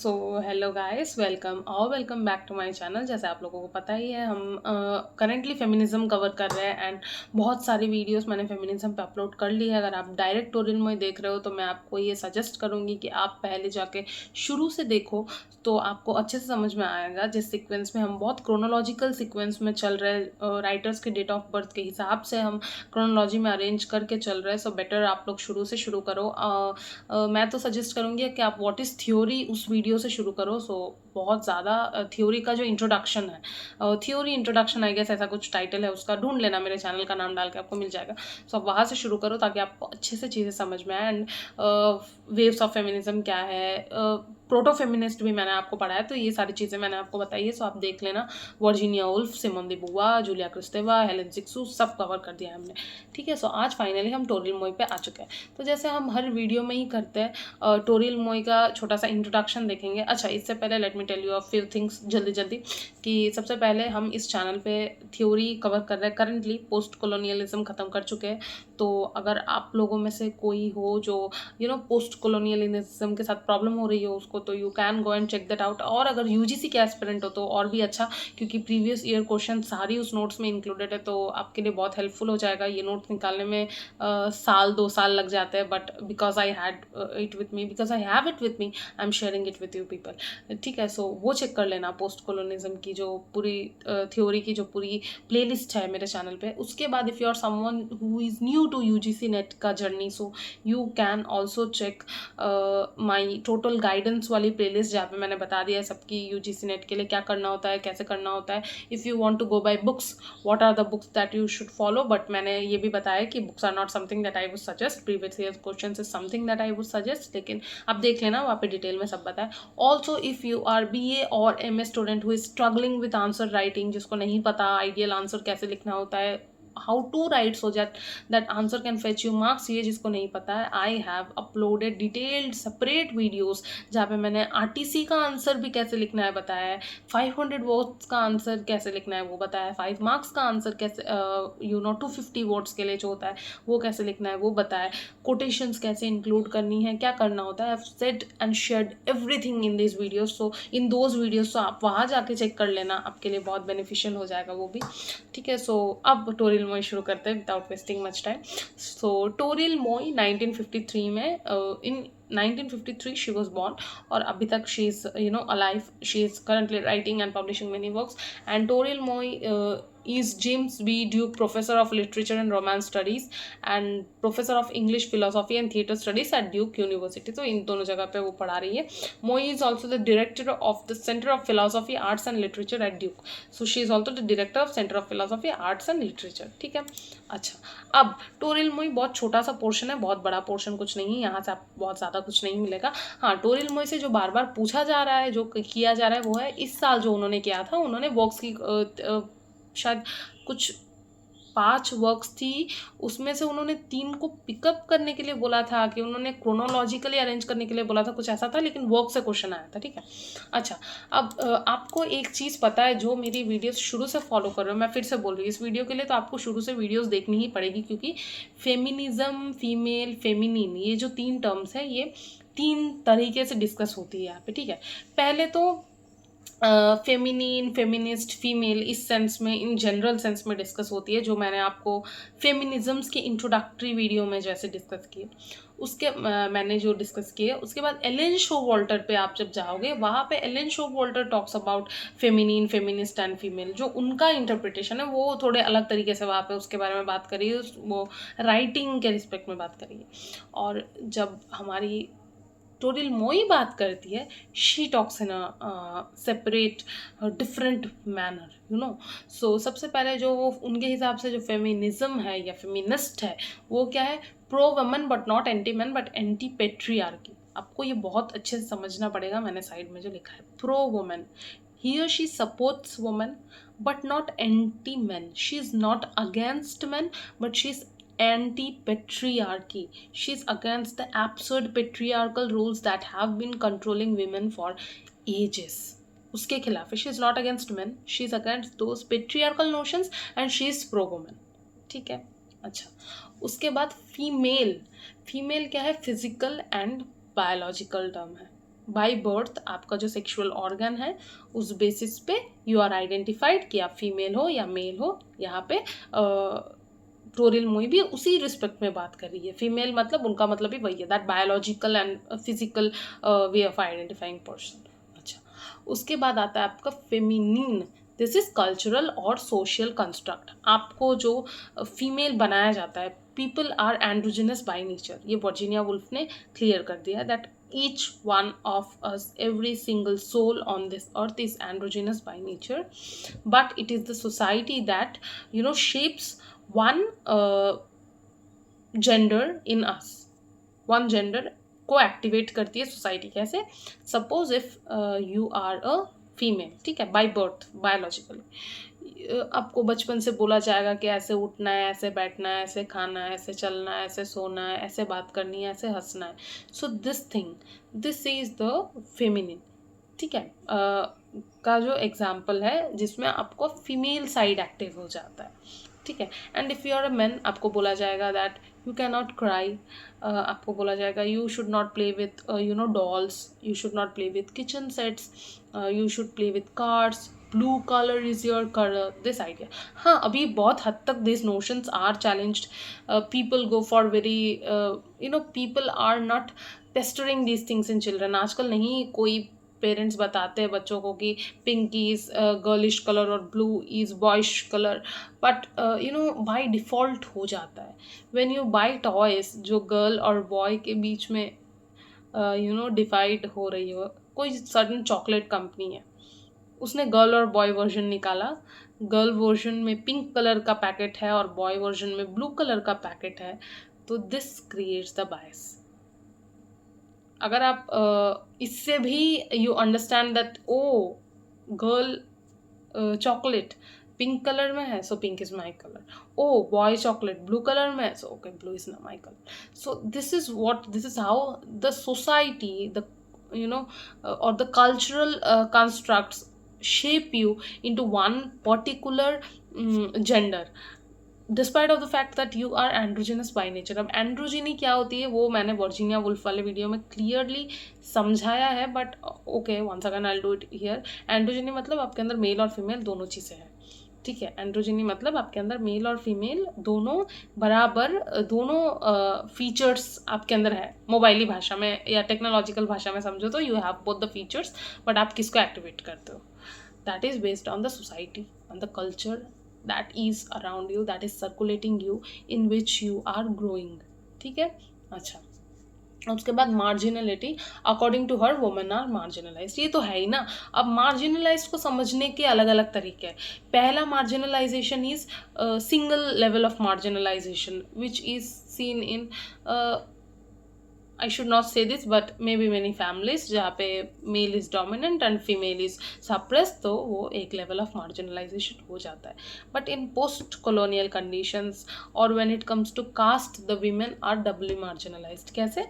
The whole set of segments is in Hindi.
So hello guys, welcome back to my channel. जैसे आप लोगों को पता ही है, हम करेंटली फेमिनिज्म कवर कर रहे हैं एंड बहुत सारी वीडियोस मैंने फेमिनिज्म पे अपलोड कर ली है। अगर आप डायरेक्ट ट्यूटोरियल में देख रहे हो तो मैं आपको ये सजेस्ट करूँगी कि आप पहले जाके शुरू से देखो, तो आपको अच्छे से समझ में आएगा। जिस सीक्वेंस में हम बहुत क्रोनोलॉजिकल सीक्वेंस में चल रहे हैं, राइटर्स के डेट ऑफ बर्थ के हिसाब से हम क्रोनोलॉजी में अरेंज करके चल रहे हैं। सो बेटर आप लोग शुरू से शुरू करो। मैं तो सजेस्ट करूँगी कि आप व्हाट इज़ थ्योरी उस वीडियो से शुरू करो। सो बहुत ज़्यादा थ्योरी का जो इंट्रोडक्शन है, थ्योरी इंट्रोडक्शन आई गेस ऐसा कुछ टाइटल है उसका, ढूंढ लेना, मेरे चैनल का नाम डाल के आपको मिल जाएगा। सो आप वहाँ से शुरू करो ताकि आपको अच्छे से चीज़ें समझ में आए। एंड वेव्स ऑफ फेमिनिज्म क्या है, प्रोटो फेमिनिस्ट भी मैंने आपको पढ़ा है, तो ये सारी चीज़ें मैंने आपको बताई है। सो आप देख लेना। वर्जीनिया वुल्फ, सिमोन दी बुआ, जूलिया क्रिस्टेवा, हेलेन जिक्सू, सब कवर कर दिया है हमने। ठीक है। सो आज फाइनली हम टोरियल मोई पे आ चुके हैं। तो जैसे हम हर वीडियो में ही करते हैं, टोरियल मोई का छोटा सा इंट्रोडक्शन देखेंगे। अच्छा, इससे पहले let me tell you a few things जल्दी जल्दी, कि सबसे पहले हम इस चैनल पे थ्योरी कवर कर रहे हैं। करंटली पोस्ट कॉलोनियलिज्म ख़त्म कर चुके हैं। तो अगर आप लोगों में से कोई हो जो पोस्ट कॉलोनियलिज्म के साथ प्रॉब्लम हो रही हो उसको, तो you can go and check that out. और अगर यूजीसी के एस्पिरेंट हो तो और भी अच्छा, क्योंकि प्रीवियस ईयर क्वेश्चन सारी उस नोट्स में इंक्लूडेड है, तो आपके लिए बहुत हेल्पफुल हो जाएगा। ये नोट्स निकालने में साल 2 साल लग जाते हैं, but because I had it with me, because I have it with me, I am sharing it with you people. ठीक है। सो वो चेक कर लेना, पोस्ट कॉलोनिज्म की जो पूरी थ्योरी की जो पूरी प्लेलिस्ट है मेरे चैनल पे। उसके बाद if you are someone who is new to UGC NET का जर्नी, so you can also check my total guidance वाली प्लेलिस्ट, जहाँ पे मैंने बता दिया है सबकी यूजीसी नेट के लिए क्या करना होता है, कैसे करना होता है। If you want to go by books, what are the books that you should follow, but मैंने ये भी बताया कि books are not something that I would suggest. Previous year question is something that I would suggest, लेकिन आप देख लेना, वहाँ पे डिटेल में सब बताया। Also if you are BA और MA student who is struggling with answer writing, जिसको नहीं पता आइडियल आंसर कैसे लिखना होता है, how to write so that answer can fetch you marks, ये जिसको नहीं पता है, I have uploaded detailed separate videos जहाँ पे मैंने RTC का आंसर भी कैसे लिखना है बताया है, 500 वर्ड्स का आंसर कैसे लिखना है वो बताया है, 5 मार्क्स का आंसर कैसे 250 वर्ड्स के लिए जो होता है वो कैसे लिखना है वो बताया है, कोटेशंस कैसे इंक्लूड करनी है, क्या करना होता है। I have said and shared everything in this videos. So in those videos, तो आप वहाँ जाके चेक कर लेना, आपके लिए बहुत बेनिफिशियल हो जाएगा वो भी। ठीक है। सो अब टोरियल मोई शुरू करते हैं विदाउट वेस्टिंग मच टाइम। सो टोरियल मोई 1953 में, इन 1953 शी वॉज बॉर्न, और अभी तक she is alive, she is currently writing and publishing many works. And Toril Moi is James B. Duke Professor of Literature and Romance Studies and Professor of English Philosophy and Theatre Studies at Duke University। तो इन दोनों जगह पे वो पढ़ा रही है। मोई is also the director of the Center of Philosophy, Arts and Literature at Duke। So she is also the director of Center of Philosophy, Arts and Literature। ठीक है। अच्छा, अब टोरियल मोई बहुत छोटा सा पोर्शन है, बहुत बड़ा पोर्शन कुछ नहीं है, यहाँ से आप बहुत ज़्यादा कुछ नहीं मिलेगा। हाँ, टोरियल मोई से जो बार बार पूछा जा रहा है, जो किया जा रहा है, वो है इस साल जो उन्होंने किया था, उन्होंने वर्क्स की शायद कुछ 5 वर्क्स थी, उसमें से उन्होंने 3 को पिकअप करने के लिए बोला था, कि उन्होंने क्रोनोलॉजिकली अरेंज करने के लिए बोला था, कुछ ऐसा था, लेकिन वर्क से क्वेश्चन आया था। ठीक है। अच्छा, अब आपको एक चीज़ पता है, जो मेरी वीडियोस शुरू से फॉलो कर रहे हो, मैं फिर से बोल रही हूँ, इस वीडियो के लिए तो आपको शुरू से वीडियोस देखनी ही पड़ेगी, क्योंकि फेमिनिज्म, फीमेल, फेमिनिन, ये जो 3 टर्म्स है, ये 3 तरीके से डिस्कस होती है यहाँ पे। ठीक है। पहले तो फेमिनिन, फेमिनिस्ट, फीमेल इस सेंस में, इन जनरल सेंस में डिस्कस होती है, जो मैंने आपको फेमिनिज्म्स की इंट्रोडक्टरी वीडियो में जैसे डिस्कस किए, उसके मैंने जो डिस्कस किए। उसके बाद एलन शोवाल्टर पे आप जब जाओगे, वहाँ पे Elaine Showalter talks about feminine, feminist and female, जो उनका इंटरप्रिटेशन है वो थोड़े अलग तरीके से वहाँ पे उसके बारे में बात करिए, वो राइटिंग के रिस्पेक्ट में बात करिए। और जब हमारी टोरियल मोई बात करती है, she talks in a separate different manner, so सबसे पहले जो वो उनके हिसाब से जो फेमिनिज्म है या फेमिनिस्ट है, वो क्या है, pro woman but not anti man but anti patriarchy. आपको ये बहुत अच्छे से समझना पड़ेगा, मैंने साइड में जो लिखा है, pro woman, here she supports women but not anti men, she is not against men but she is anti-patriarchy, she is against the absurd patriarchal rules that have been controlling women for ages। उसके खिलाफ है, she is not against men, she is against those patriarchal notions and she is pro woman। ठीक है। अच्छा, उसके बाद फीमेल, फीमेल क्या है, फिजिकल एंड बायोलॉजिकल टर्म है। बाय बर्थ आपका जो सेक्सुअल ऑर्गन है उस बेसिस पे यू आर आइडेंटिफाइड कि आप फीमेल हो या मेल हो। यहाँ पे टोरिल मोई भी उसी रिस्पेक्ट में बात कर रही है। फीमेल मतलब उनका मतलब भी वही है, that biological and physical way of identifying person. अच्छा, उसके बाद आता है आपका फेमिनिन। दिस इज कल्चरल और सोशल कंस्ट्रक्ट। आपको जो फीमेल बनाया जाता है, people are androgynous by nature, ये वर्जीनिया वुल्फ ने क्लियर कर दिया that each one of us, every single soul on this earth is androgynous by nature, but it is the society that shapes one gender in us, one gender को एक्टिवेट करती है सोसाइटी। कैसे? Suppose if you are a female, ठीक है, बाय बर्थ बायोलॉजिकली आपको बचपन से बोला जाएगा कि ऐसे उठना है, ऐसे बैठना है, ऐसे खाना है, ऐसे चलना है, ऐसे सोना है, ऐसे बात करनी है, ऐसे हंसना है। सो दिस इज द फेमिनिन, ठीक है। का जो एग्जाम्पल है जिसमें आपको फीमेल साइड एक्टिव हो जाता है, ठीक है। And if you are a man, आपको बोला जाएगा दैट यू कैन नॉट क्राई, आपको बोला जाएगा you should not play with dolls, you should not play with kitchen sets, you should play with cars, blue colour is your colour, this idea. हाँ, अभी बहुत हद तक this notions are challenged, people go for very people are not pestering these things in children. आजकल नहीं कोई पेरेंट्स बताते हैं बच्चों को कि पिंक इज गर्लिश कलर और blue is boyish colour, but by default हो जाता है। व्हेन यू बाय टॉयज जो गर्ल और बॉय के बीच में डिवाइड हो रही हो, कोई सडन चॉकलेट कंपनी है, उसने गर्ल और बॉय वर्जन निकाला, गर्ल वर्जन में पिंक कलर का पैकेट है और बॉय वर्जन में ब्लू कलर का पैकेट है, तो दिस क्रिएट्स द बायस। अगर आप इससे भी you understand that oh girl chocolate pink colour में है, so pink is my colour, oh boy chocolate blue colour में है, सो ओके ब्लू इज ना my colour. So this is how the society, the or the cultural constructs shape you into one particular gender, despite of the fact that you are androgynous by nature. अब एंड्रोजिनी क्या होती है वो मैंने वर्जीनिया वुल्फ वाले वीडियो में क्लियरली समझाया है, but okay once again I will do it here. Androgyny मतलब आपके अंदर मेल और फीमेल दोनों चीज़ें हैं, ठीक है। एंड्रोजिनी मतलब आपके अंदर मेल और फीमेल दोनों बराबर, दोनों फीचर्स आपके अंदर है। मोबाइली भाषा में या टेक्नोलॉजिकल भाषा में समझो तो you have both the features, but आप किसको एक्टिवेट करते हो, that is based on the society, on the culture that is around you, that is circulating you, in which you are growing, ठीक है। अच्छा, उसके बाद marginality, according to her women are marginalised, ये तो है ही ना। अब मार्जिनलाइज्ड को समझने के अलग अलग तरीके हैं। पहला marginalisation is single level of marginalisation which is seen in I should not say this, but maybe many families जहाँ पे male is dominant and female is suppressed, तो वो एक लेवल ऑफ मार्जिनलाइजेशन हो जाता है। But in post colonial conditions और when it comes to caste, the women are doubly marginalised. कैसे?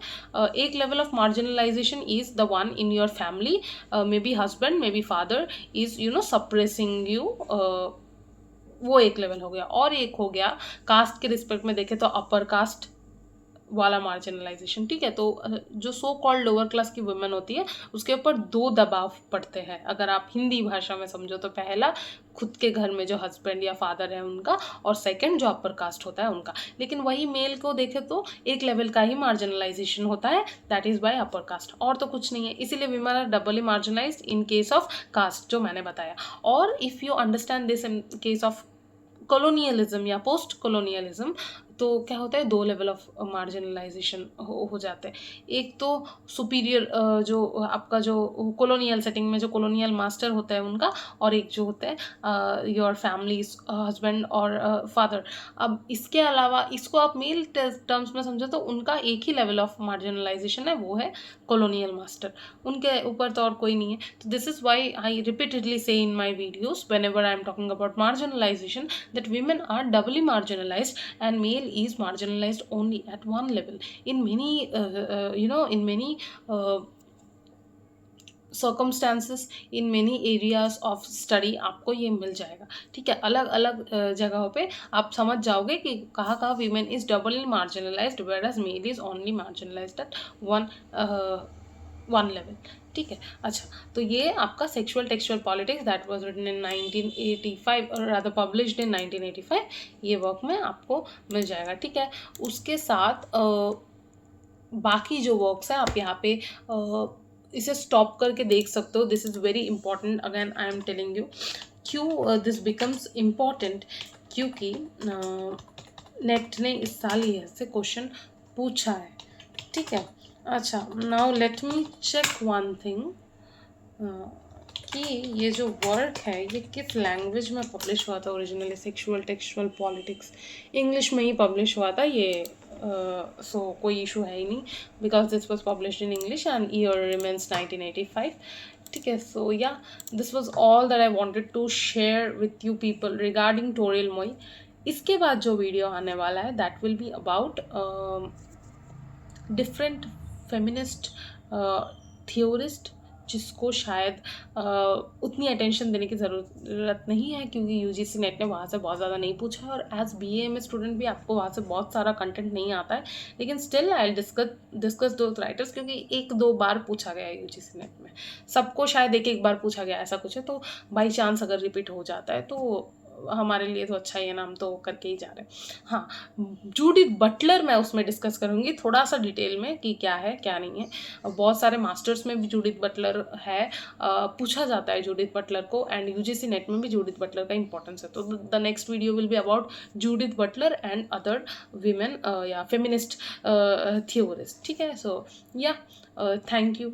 एक level of marginalisation is the one in your family, maybe husband, maybe father is suppressing you, वो एक लेवल हो गया। और एक हो गया कास्ट के रिस्पेक्ट में देखें तो अपर कास्ट वाला मार्जिनलाइजेशन, ठीक है। तो जो सो कॉल्ड लोअर क्लास की वुमेन होती है उसके ऊपर दो दबाव पड़ते हैं, अगर आप हिंदी भाषा में समझो तो। पहला खुद के घर में जो हस्बैंड या फादर है उनका, और सेकंड जो अपर कास्ट होता है उनका। लेकिन वही मेल को देखें तो एक लेवल का ही मार्जिनलाइजेशन होता है, that is by upper caste, और तो कुछ नहीं है। इसीलिए women are doubly marginalised in case of caste, जो मैंने बताया। और if you understand this in case of colonialism या पोस्ट कॉलोनियलिज्म, तो क्या होता है, दो लेवल ऑफ मार्जिनलाइजेशन हो जाते हैं। एक तो सुपीरियर जो आपका जो कॉलोनियल सेटिंग में जो कॉलोनियल मास्टर होता है उनका, और एक जो होता है योर फैमिली हस्बैंड और फादर। अब इसके अलावा इसको आप मेल टर्म्स में समझो तो उनका एक ही लेवल ऑफ मार्जिनलाइजेशन है, वो है कॉलोनियल मास्टर, उनके ऊपर तो और कोई नहीं है। तो this is why I repeatedly say in my videos whenever I am talking about marginalization that women are doubly marginalized and male is marginalized only at one level. In many in many circumstances, in many areas of study आपको ये मिल जाएगा, ठीक है। अलग अलग जगहों पे आप समझ जाओगे कि कहाँ कहाँ women is doubly marginalized whereas male is only marginalized at one level, ठीक है। अच्छा, तो ये आपका sexual textual politics that was written in 1985 और रादर पब्लिश्ड इन 1985, ये वर्क में आपको मिल जाएगा। ठीक है, उसके साथ बाकी जो वर्क्स हैं आप यहाँ पे इसे स्टॉप करके देख सकते हो। This is very important, again I am telling you. क्यों दिस बिकम्स इम्पॉर्टेंट? क्योंकि नेट ने इस साल ये ऐसे क्वेश्चन पूछा है। ठीक है। अच्छा, now let me check one thing कि ये जो वर्क है ये किस लैंग्वेज में पब्लिश हुआ था originally. Sexual textual politics English में ही पब्लिश हुआ था ये, सो कोई इशू है ही नहीं, because this was published in English and year remains 1985। ठीक है, so yeah this was all that I wanted to share with you people regarding Toril Moi. इसके बाद जो वीडियो आने वाला है that will be about different feminist theorist, जिसको शायद उतनी अटेंशन देने की ज़रूरत नहीं है क्योंकि यूजीसी नेट ने वहाँ से बहुत ज़्यादा नहीं पूछा है, और एज बीए स्टूडेंट भी आपको वहाँ से बहुत सारा कंटेंट नहीं आता है। लेकिन स्टिल आई डिस्कस दो राइटर्स, क्योंकि एक दो बार पूछा गया है यूजीसी नेट में, सबको शायद एक एक बार पूछा गया ऐसा कुछ है, तो बाई चांस अगर रिपीट हो जाता है तो हमारे लिए तो अच्छा ही है ना, हम तो करके ही जा रहे हैं। हाँ, जूडिथ बटलर मैं उसमें डिस्कस करूँगी थोड़ा सा डिटेल में कि क्या है क्या नहीं है। बहुत सारे मास्टर्स में भी जूडिथ बटलर है, पूछा जाता है जूडिथ बटलर को, एंड यूजीसी नेट में भी जूडिथ बटलर का इंपॉर्टेंस है। तो the next video will be about Judith Butler and other women या फेमिनिस्ट थियोरिस्ट। ठीक है, सो या थैंक यू।